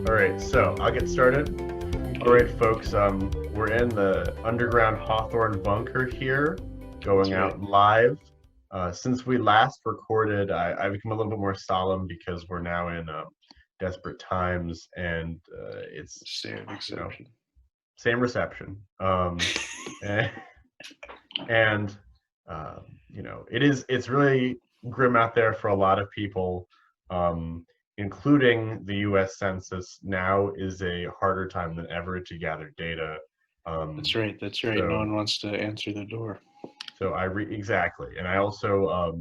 All right, so I'll get started. All right, folks, we're in the underground Hawthorne bunker here, going out live. Since we last recorded, I've become a little bit more solemn because we're now in desperate times, and it's same reception. And, and it's really grim out there for a lot of people. Including the U.S. Census, now is a harder time than ever to gather data. That's right. So, no one wants to answer the door. So exactly, and I also, I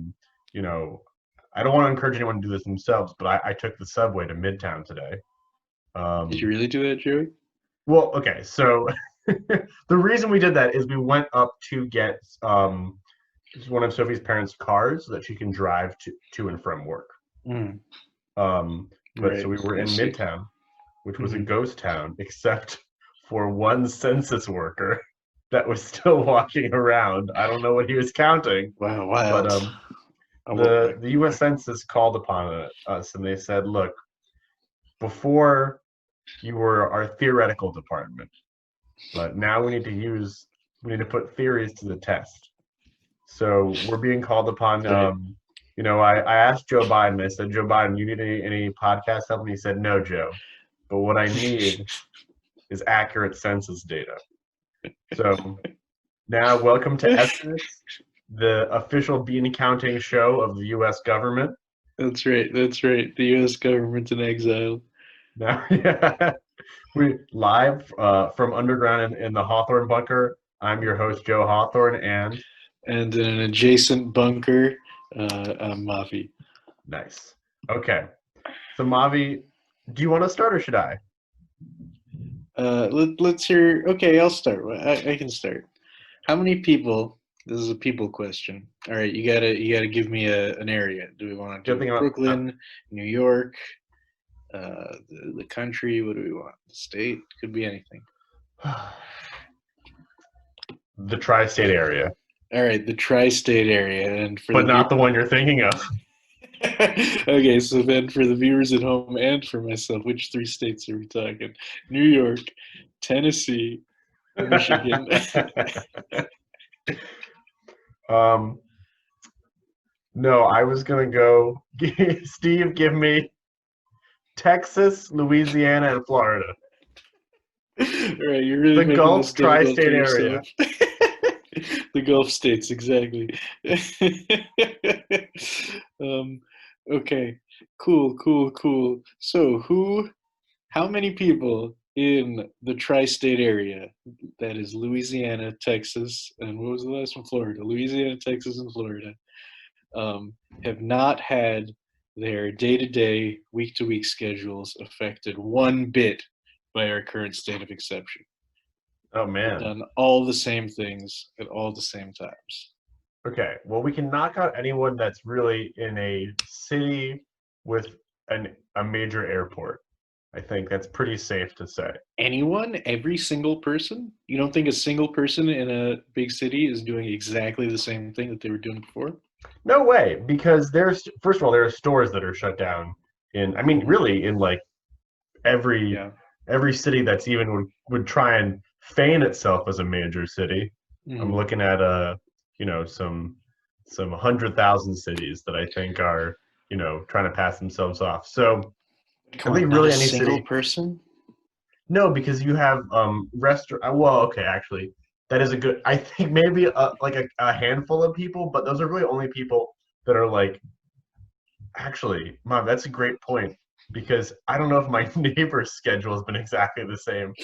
don't want to encourage anyone to do this themselves, but I took the subway to Midtown today. Did you really do that, Joey? Well, okay, so the reason we did that is we went up to get one of Sophie's parents' cars so that she can drive to and from work. So we were in Midtown, which was a ghost town, except for one census worker that was still walking around. I don't know what he was counting. Wow, wild. But the U.S. Census called upon us, and they said, look, before you were our theoretical department, but now we need to put theories to the test. So we're being called upon. I asked Joe Biden, I said, Joe Biden, you need any podcast help? And he said, no, Joe. But what I need is accurate census data. So now, welcome to Census, the official bean counting show of the U.S. government. That's right. The U.S. government in exile. Now, we live from underground in the Hawthorne bunker. I'm your host, Joe Hawthorne, and in an adjacent bunker, I'm Mavi. Nice. Okay. So Mavi, do you want to start or should I? Let's hear. Okay, I'll start. I can start. How many people? This is a people question. All right, you gotta give me an area. Do we want to do Brooklyn, New York, the country? What do we want? The state? Could be anything. The tri-state area. All right, the tri-state area, but not the one you're thinking of. Okay, so then for the viewers at home and for myself, which 3 states are we talking? New York, Tennessee, Michigan. No, I was gonna go. Steve, give me Texas, Louisiana, and Florida. Right, you're really the Gulf tri-state area. The Gulf states, exactly. Okay, cool. So how many people in the tri-state area, that is Louisiana, Texas, and what was the last one? Florida. Louisiana, Texas, and Florida, have not had their day-to-day, week-to-week schedules affected one bit by our current state of exception? Oh, man. Done all the same things at all the same times. Okay, well, we can knock out anyone that's really in a city with a major airport. I think that's pretty safe to say. Anyone? Every single person? You don't think a single person in a big city is doing exactly the same thing that they were doing before? No way, because first of all, there are stores that are shut down really in like every city that's even would try and feign itself as a major city. I'm looking at some 100,000 cities that I think are trying to pass themselves off. So I think really any single person. No, because you have restaurant. Well, okay, actually, that is a good. I think maybe a handful of people, but those are really only people that are like. Actually, Mom, that's a great point, because I don't know if my neighbor's schedule has been exactly the same.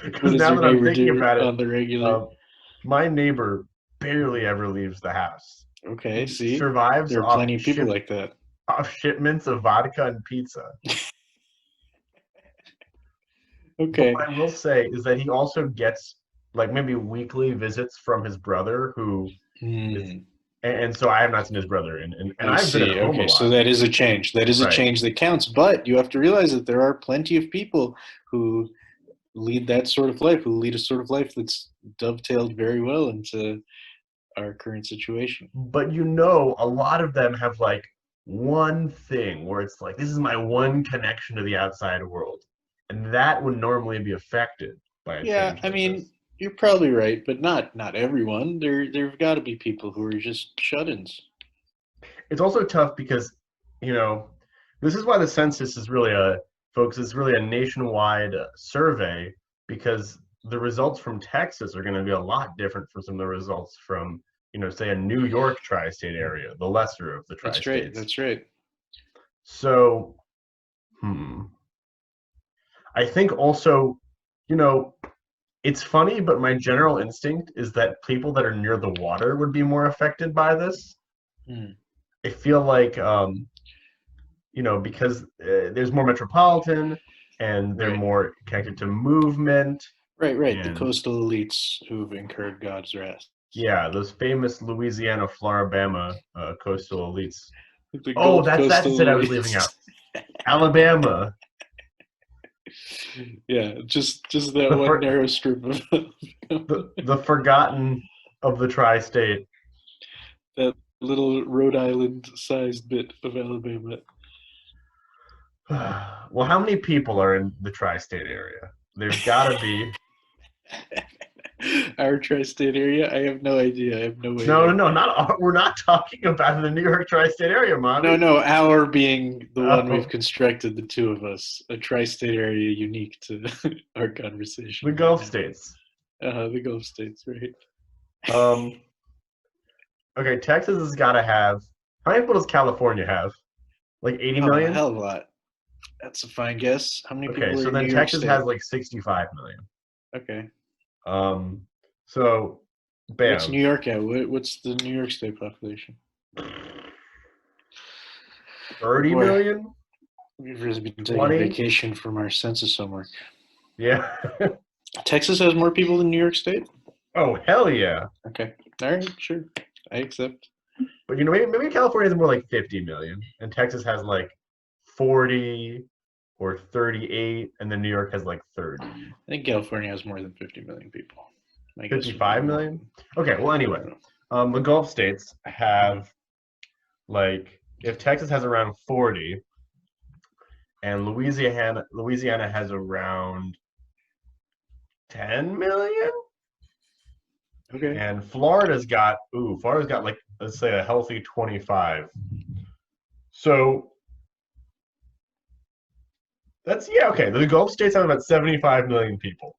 Because now that I'm thinking about it, on the regular, my neighbor barely ever leaves the house. Okay, see, survives. There are plenty of people like that. Off shipments of vodka and pizza. Okay. But what I will say is that he also gets like maybe weekly visits from his brother, who is and so I have not seen his brother, and I I've been at see. home a Okay, so lot. that is a change. That is a Right. change that counts. But you have to realize that there are plenty of people who lead that sort of life, who lead a sort of life that's dovetailed very well into our current situation. But a lot of them have like one thing where it's like, this is my one connection to the outside world. And that would normally be affected by a Yeah, change I like mean, this. you're probably right, but not everyone. There've got to be people who are just shut-ins. It's also tough because, you know, this is why the census is really folks, is really a nationwide survey because the results from Texas are going to be a lot different from some of the results from, say a New York tri-state area, the lesser of the That's right. tri-states. That's right. So, hmm. I think also, you know, it's funny, but my general instinct is that people that are near the water would be more affected by this. Hmm. I feel like, because there's more metropolitan and they're Right. more connected to movement. Right. Right. The And coastal elites who've incurred God's wrath. yeah, those famous Louisiana, Floribama coastal elites. The Oh, Gulf that's the coastal state I was leaving elites. out. Alabama, Yeah, just that the one for, narrow strip of the forgotten of the tri-state. that little Rhode Island-sized bit of Alabama. Well, how many people are in the tri-state area? There's got to be. Our tri-state area? I have no idea. I have no way No, no, to. no, not we're not talking about the New York tri-state area, No, Mavi. no, our being the one we've Oh, constructed, the two of us, a tri-state area unique to our the conversation right Gulf now. states. The Gulf states, right? Um, okay, Texas has got to have. How many people does California have? Like 80 Oh, a million? hell of a lot. That's a fine guess. How many Okay, people are so in then New York Texas has State? like 65 million. Okay. Um, so What's bam. New York at? What's the New York State population? 30 Boy, million? we've really been taking 20? vacation from our census homework. Yeah. Texas has more people than New York State? Oh, hell yeah. Okay. All right, sure. I accept. But maybe California is more like 50 million, and Texas has like 40 or 38, and then New York has like 30. I think California has more than 50 million people. My guess would be 55 more million? than, Okay, well, I anyway, don't know. the Gulf states have like, if Texas has around 40, and Louisiana has around 10 million, Okay. and Florida's got like, let's say a healthy 25. So that's, yeah, okay. The Gulf states have about 75 million people.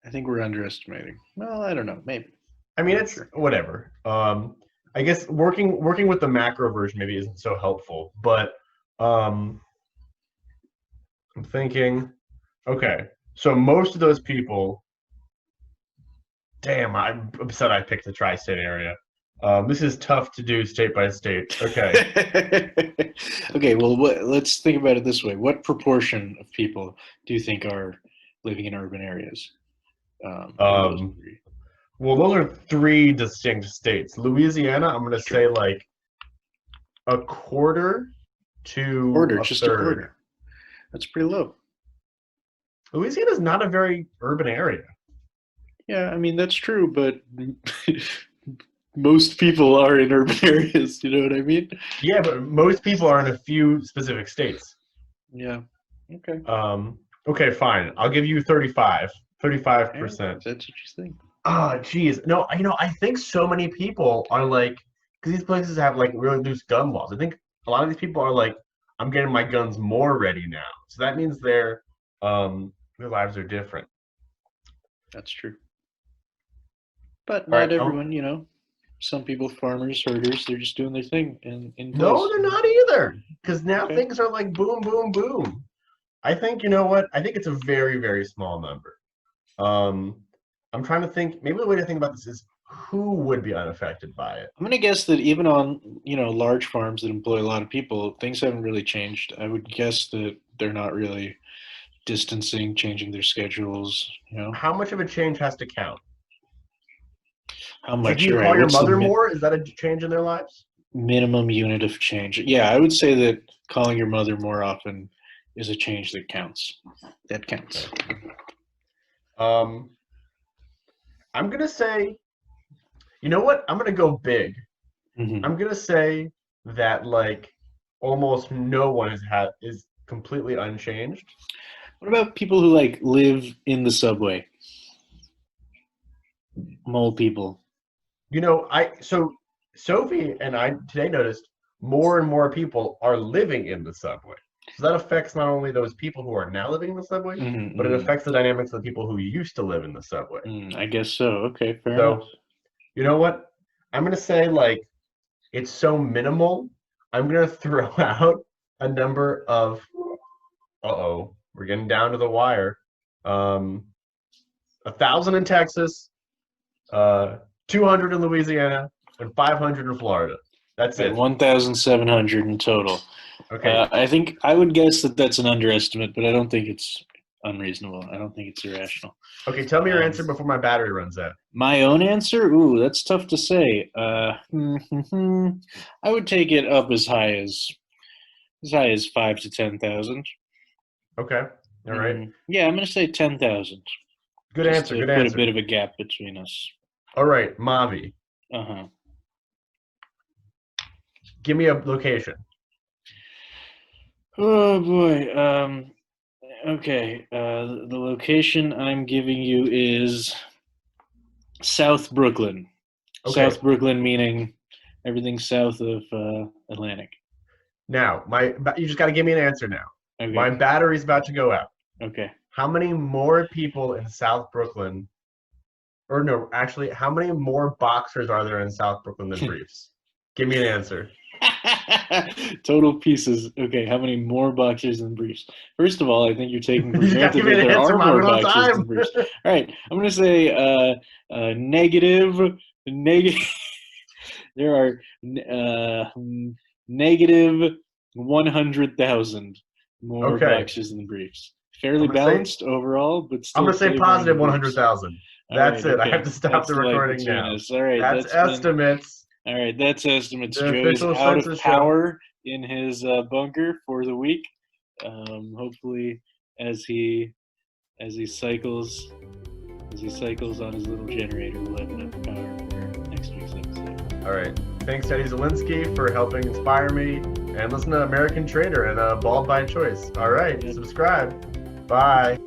I think we're underestimating. Well, I don't know. Maybe. I I'm mean, not it's sure. whatever. I guess working with the macro version maybe isn't so helpful, but um, I'm thinking, okay, so most of those people, damn, I'm upset I picked the tri-state area. This is tough to do state by state. Okay, Okay, well, let's think about it this way. What proportion of people do you think are living in urban areas in those um, three? well, those are three distinct states. Louisiana, I'm gonna Sure. say like a quarter to Quarter, a just a third. quarter. That's pretty low. Louisiana is not a very urban area. Yeah, I mean, that's true, but most people are in urban areas. You know what I mean? Yeah, but most people are in a few specific states. Yeah. Okay. Okay, fine. I'll give you 35. All right. 35%. That's what you think. Oh, geez. No, I think so many people are like, because these places have like really loose gun laws. I think a lot of these people are like, I'm getting my guns more ready now. So that means their lives are different. That's true. But All not right. everyone, you know. Some people, farmers, herders, they're just doing their thing in No, place. they're not either. Because now Okay. things are like boom, boom, boom. I think, you know what? I think it's a very, very small number. Um, I'm trying to think. Maybe the way to think about this is who would be unaffected by it. I'm gonna guess that even on large farms that employ a lot of people, things haven't really changed. I would guess that they're not really distancing, changing their schedules. How much of a change has to count? How So much? do you All call right, your what's the mother more? Is that a change in their lives? minimum unit of change? Yeah, I would say that calling your mother more often is a change that counts. That counts. Um, I'm gonna say, you know what? I'm gonna go big. Hmm. I'm gonna say that like almost no one is completely unchanged. What about people who like live in the subway? Mole people. So Sophie and I today noticed more and more people are living in the subway. So that affects not only those people who are now living in the subway, but it Mm-hmm. affects the dynamics of the people who used to live in the subway. I guess so. Okay, fair enough. So, you know what? I'm gonna say like it's so minimal. I'm gonna throw out a number of uh-oh, we're getting down to the wire. 1,000 in Texas, uh, 200 in Louisiana, and 500 in Florida. That's Right, it. 1,700 in total. Okay. I think I would guess that that's an underestimate, but I don't think it's unreasonable. I don't think it's irrational. Okay, tell me your Um, answer before my battery runs out. my own answer? Ooh, that's tough to say. I would take it up as high as 5 to 10,000. Okay. All right. Yeah, I'm gonna say 10,000, Good just answer. to Good put a answer. bit of a gap between us. All right, Mavi, Uh huh. give me a location. Oh boy. Okay. The location I'm giving you is South Brooklyn. Okay. South Brooklyn meaning everything south of Atlantic. Now, you just got to give me an answer now. My Okay. battery's about to go out. Okay. How many more people in South Brooklyn, or no, actually, how many more boxers are there in South Brooklyn than briefs? Give me an answer. Total pieces. Okay, how many more boxers than briefs? First of all, I think you're taking for You just got to granted give me that an there answer, are Mavi. more We don't boxers have than briefs. time. All right, I'm gonna say negative. There are negative 100,000 more Okay. boxers than briefs. I'm Fairly gonna say balanced overall, but I'm still gonna say favoring the positive briefs. 100,000. All That's right, it. I have okay. to stop That's the the light recording between now. us. All right, That's that's been estimates. all right. That's estimates. The Joey's official out of census show. power in his bunker for the week. Hopefully, as he as he cycles on his little generator, we'll have enough power for next week's episode. All right. Thanks, Eddie Zielinski, for helping inspire me. And listen to American Trader and Bald by Choice. All right. Yep. Subscribe. Bye.